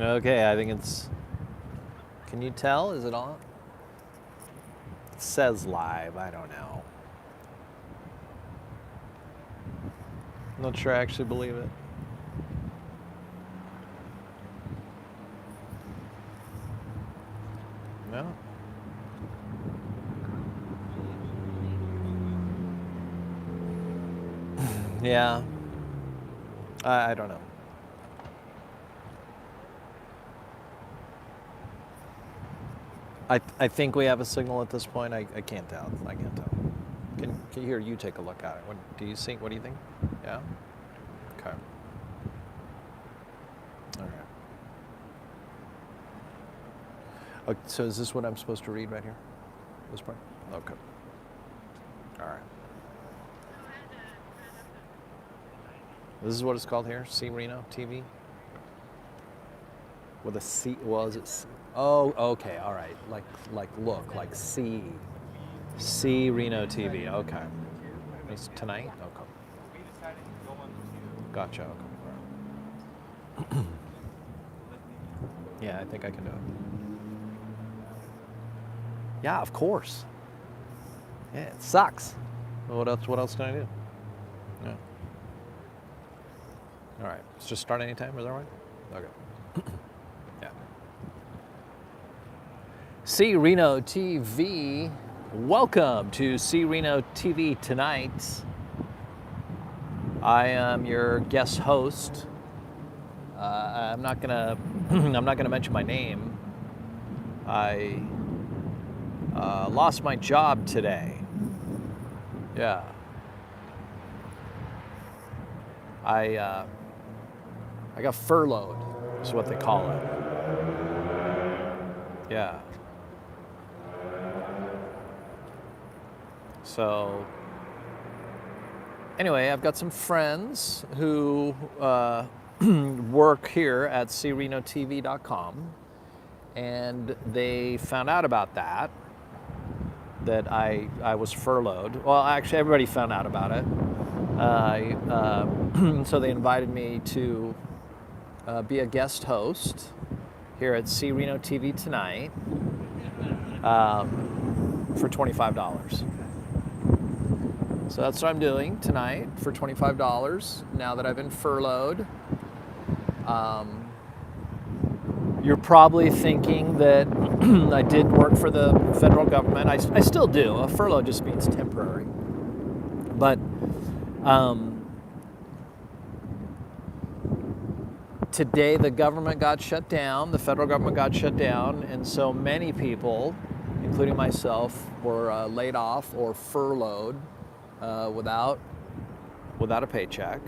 Okay, I think it's, can you tell? Is it on? It says live, I don't know. I'm not sure I actually believe it. No. Yeah. I don't know. I think we have a signal at this point. I can't tell. I can't tell. Can you hear you take a look at it? What do you think? What do you think? Yeah. Okay. All right. Okay, so is this what I'm supposed to read right here? This part? Okay. All right. This is what it's called here, SEERENO-TV? With a C, well, is it? Oh, okay, all right. Like SEERENO-TV. Okay. It's tonight. Okay. Gotcha. Okay. Yeah, I think I can do it. Yeah, of course. Yeah, it sucks. What else? What else can I do? Yeah. All right. Let's just start anytime. Is that right? Okay. Yeah. SEERENO-TV. Welcome to SEERENO-TV tonight. I am your guest host. I'm not gonna mention my name. I lost my job today. Yeah. I got furloughed, is what they call it. Yeah. So, anyway, I've got some friends who work here at SEERENOTV.com, and they found out about that I was furloughed. Well, actually, everybody found out about it. So they invited me to be a guest host here at SEERENO-TV tonight for $25. So that's what I'm doing tonight for $25 now that I've been furloughed. You're probably thinking that I did work for the federal government. I still do. A furlough just means temporary. But today the government got shut down, the federal government got shut down, and so many people, including myself, were laid off or furloughed without a paycheck.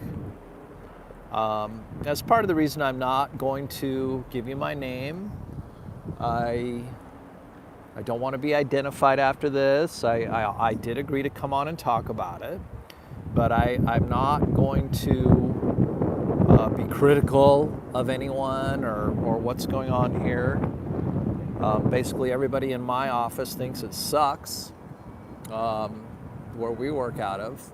That's part of the reason I'm not going to give you my name. I don't want to be identified after this. I did agree to come on and talk about it, but I'm not going to be critical of anyone or what's going on here. Basically, everybody in my office thinks it sucks where we work out of.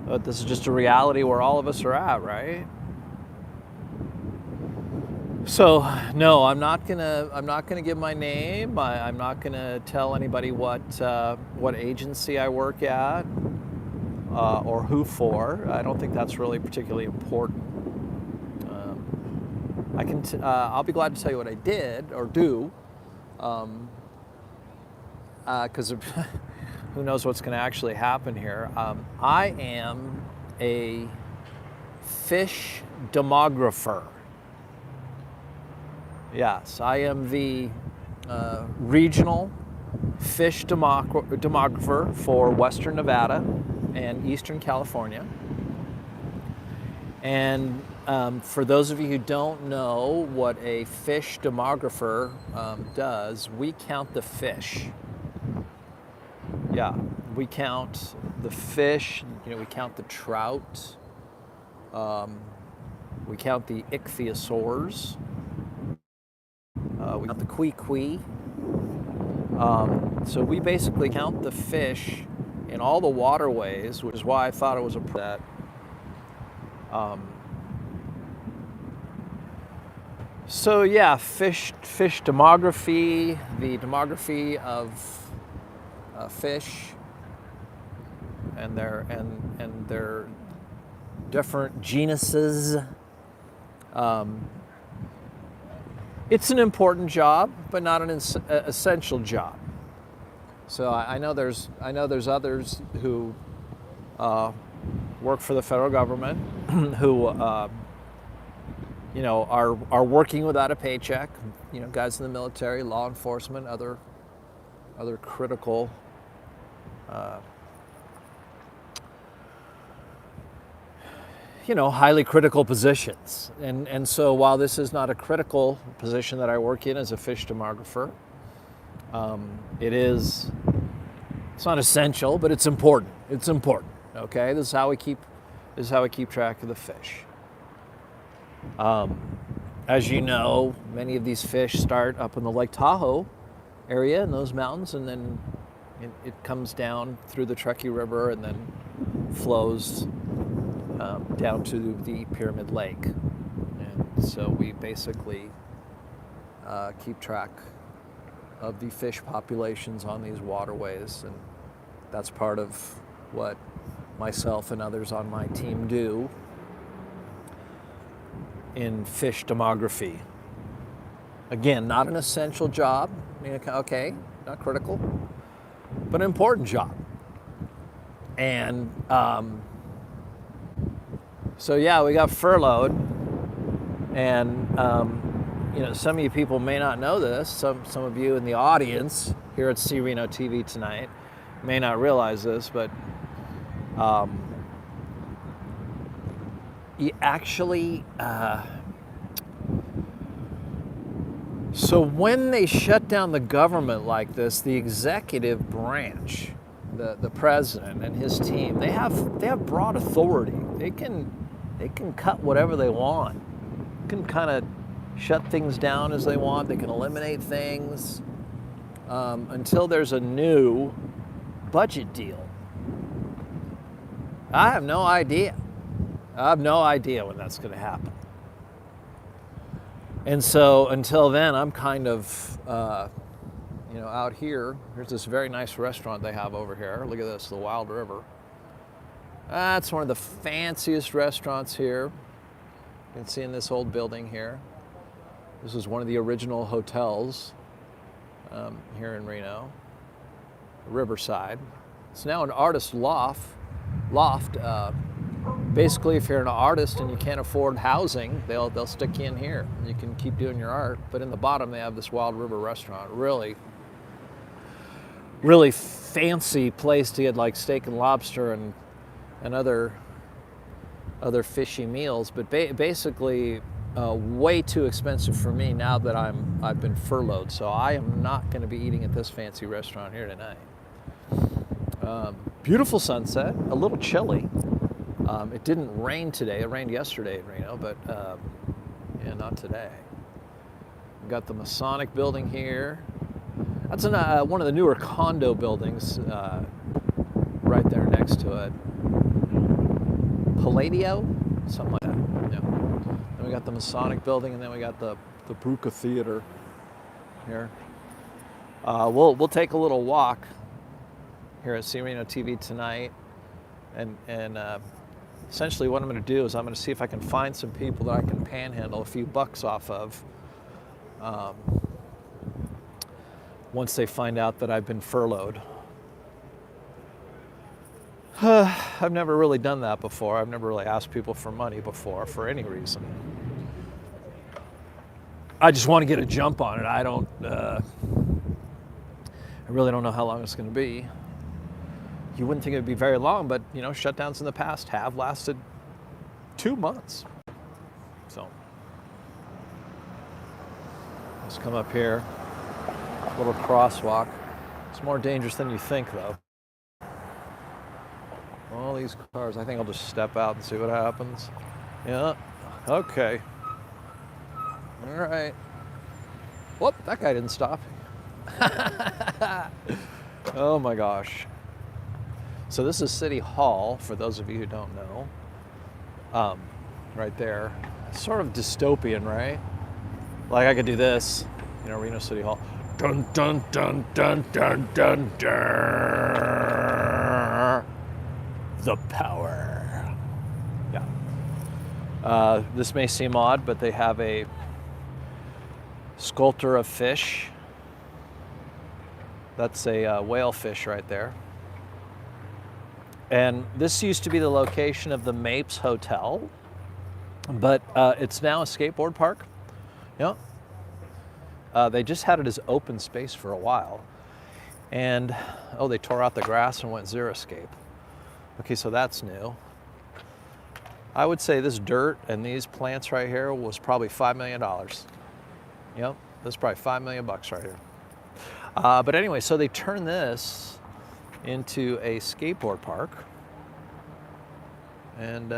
But this is just a reality where all of us are at, right? So no, I'm not gonna give my name. I'm not gonna tell anybody what agency I work at or who for. I don't think that's really particularly important. I'll be glad to tell you what I did or do, because who knows what's going to actually happen here. I am a fish demographer. Yes, I am the regional fish demographer for Western Nevada and Eastern California. And for those of you who don't know what a fish demographer does, we count the fish. Yeah, we count the fish, we count the trout, we count the ichthyosaurs, we count the kwee-kwee. So we basically count the fish in all the waterways, which is why I thought it was So yeah, fish demography, the demography of fish and their different genuses. It's an important job, but not an essential job. So I know there's others who work for the federal government who you know, are working without a paycheck. You know, guys in the military, law enforcement, other critical you know, highly critical positions. And so while this is not a critical position that I work in as a fish demographer, it's not essential, but it's important. It's important. Okay, this is how we keep track of the fish. As you know, many of these fish start up in the Lake Tahoe area in those mountains, and then it comes down through the Truckee River and then flows down to the Pyramid Lake. And so we basically keep track of the fish populations on these waterways, and that's part of what myself and others on my team do in fish demography. Again, not an essential job, okay, not critical, but an important job. And so yeah, we got furloughed, and you know, some of you people may not know this. Some of you in the audience here at SEERENO-TV tonight may not realize this, but you actually, so when they shut down the government like this, the executive branch, the president and his team, they have broad authority. They can cut whatever they want. They can kind of shut things down as they want. They can eliminate things until there's a new budget deal. I have no idea. I have no idea when that's going to happen. And so until then, I'm kind of, you know, out here. There's this very nice restaurant they have over here. Look at this, the Wild River. That's one of the fanciest restaurants here. You can see in this old building here. This is one of the original hotels here in Reno, Riverside. It's now an artist loft. Basically, if you're an artist and you can't afford housing, they'll stick you in here. You can keep doing your art. But in the bottom, they have this Wild River restaurant. Really fancy place to get like steak and lobster and other fishy meals. But basically, way too expensive for me now that I've been furloughed. So I am not going to be eating at this fancy restaurant here tonight. Beautiful sunset, a little chilly. It didn't rain today. It rained yesterday in Reno, but yeah, not today. We've got the Masonic building here. That's one of the newer condo buildings right there next to it. Palladio? Something like that. Yeah. Then we got the Masonic building, and then we got the Bruca Theater here. We'll take a little walk here at SEERENO-TV tonight, and essentially what I'm going to do is I'm going to see if I can find some people that I can panhandle a few bucks off of once they find out that I've been furloughed. I've never really done that before. I've never really asked people for money before for any reason. I just want to get a jump on it. I really don't know how long it's going to be. You wouldn't think it would be very long, but you know, shutdowns in the past have lasted 2 months. So let's come up here, a little crosswalk. It's more dangerous than you think, though. All these cars. I think I'll just step out and see what happens. Yeah. Okay. All right. Whoop! That guy didn't stop. Oh my gosh. So this is City Hall, for those of you who don't know. Right there. It's sort of dystopian, right? Like I could do this, you know, Reno City Hall. Dun, dun, dun, dun, dun, dun, dun. The power. Yeah. This may seem odd, but they have a sculpture of fish. That's a whale fish right there. And this used to be the location of the Mapes Hotel, but it's now a skateboard park. Yeah. They just had it as open space for a while. And, oh, they tore out the grass and went xeriscape. Okay, so that's new. I would say this dirt and these plants right here was probably $5 million. Yep, this is probably $5 million bucks right here. But anyway, so they turned this into a skateboard park. And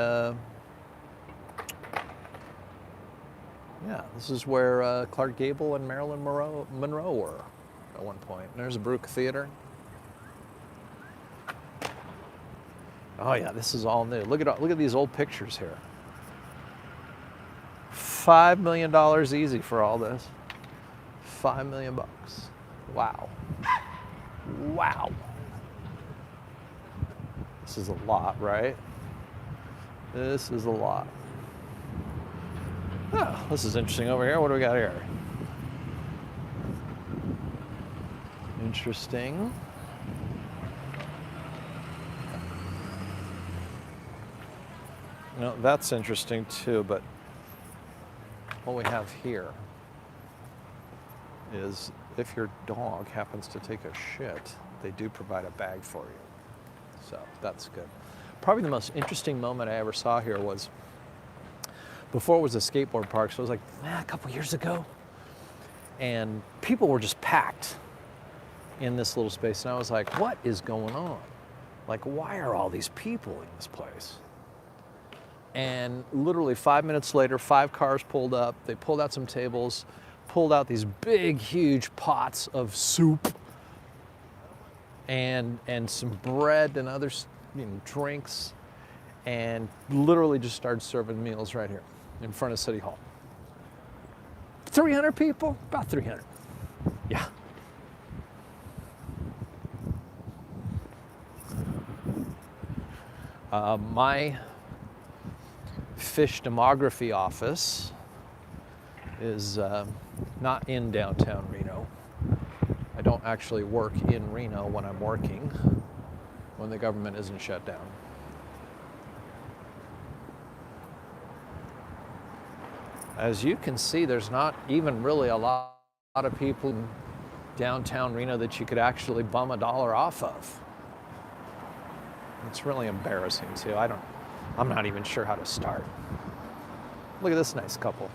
yeah, this is where Clark Gable and Marilyn Monroe were at one point. And there's a Baruch Theater. Oh yeah, this is all new. Look at these old pictures here. $5 million easy for all this. $5 million bucks. Wow. Wow. This is a lot, right? This is a lot. Oh, this is interesting over here. What do we got here? Interesting. No, that's interesting too, but what we have here is if your dog happens to take a shit, they do provide a bag for you. So that's good. Probably the most interesting moment I ever saw here was before it was a skateboard park, so it was like a couple years ago, and people were just packed in this little space, and I was like, what is going on? Like, why are all these people in this place? And literally 5 minutes later, 5 cars pulled up, they pulled out some tables, pulled out these big, huge pots of soup and some bread and other, you know, drinks, and literally just started serving meals right here in front of City Hall. 300 people? About 300. Yeah. My fish demography office is not in downtown Reno. I don't actually work in Reno when I'm working, when the government isn't shut down. As you can see, there's not even really a lot of people in downtown Reno that you could actually bum $1 off of. It's really embarrassing too. I'm not even sure how to start. Look at this nice couple.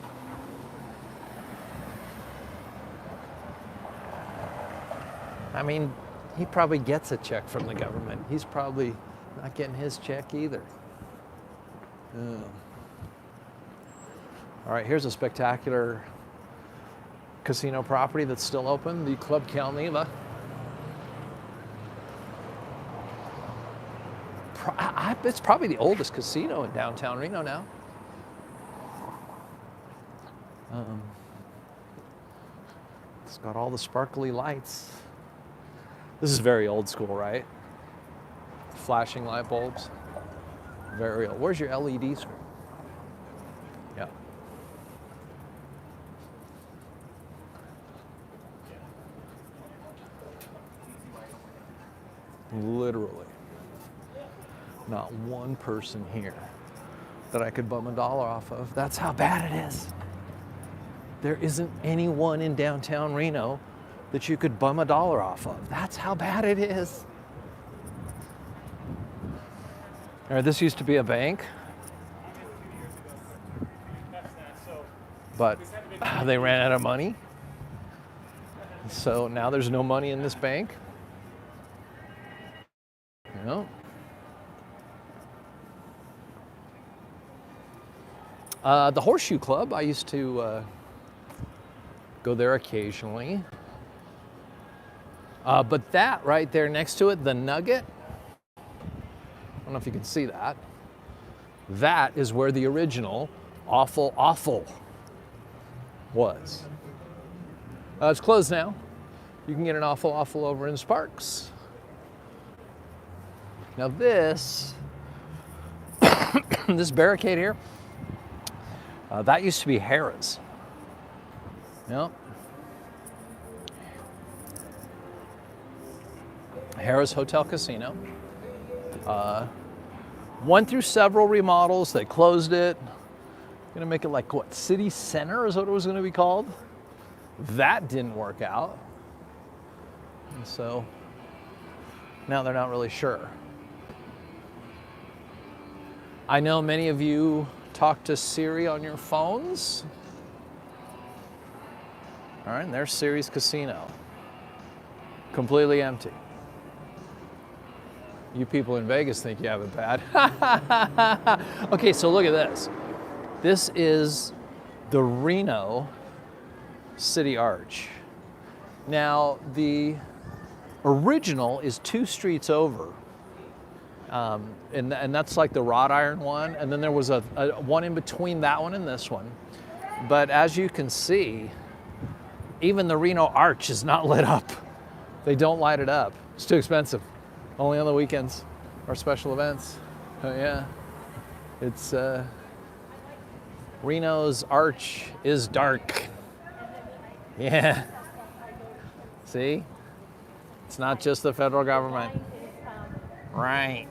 I mean, he probably gets a check from the government. He's probably not getting his check either. All right, here's a spectacular casino property that's still open, the Club Calneva. It's probably the oldest casino in downtown Reno now. It's got all the sparkly lights. This is very old school, right? Flashing light bulbs. Very old. Where's your LED screen? Yeah. Literally. Not one person here that I could bum $1 off of. That's how bad it is. There isn't anyone in downtown Reno that you could bum $1 off of. That's how bad it is. All right, this used to be a bank, but they ran out of money. So now there's no money in this bank. You know? The Horseshoe Club, I used to go there occasionally. But that right there next to it, the Nugget, I don't know if you can see that. That is where the original Awful was. It's closed now. You can get an awful over in Sparks. Now this, this barricade here, that used to be Harrah's. Yep. Harrah's Hotel Casino. Went through several remodels. They closed it. Gonna make it like what? City Center is what it was gonna be called. That didn't work out. And so now they're not really sure. I know many of you talk to Siri on your phones. All right, and there's Siri's Casino. Completely empty. You people in Vegas think you have it bad. Okay, so look at this. This is the Reno City Arch. Now, the original is 2 streets over. And that's like the wrought iron one. And then there was a one in between that one and this one. But as you can see, even the Reno Arch is not lit up. They don't light it up. It's too expensive. Only on the weekends or special events. Yeah. It's, Reno's Arch is dark. Yeah. See? It's not just the federal government. Right.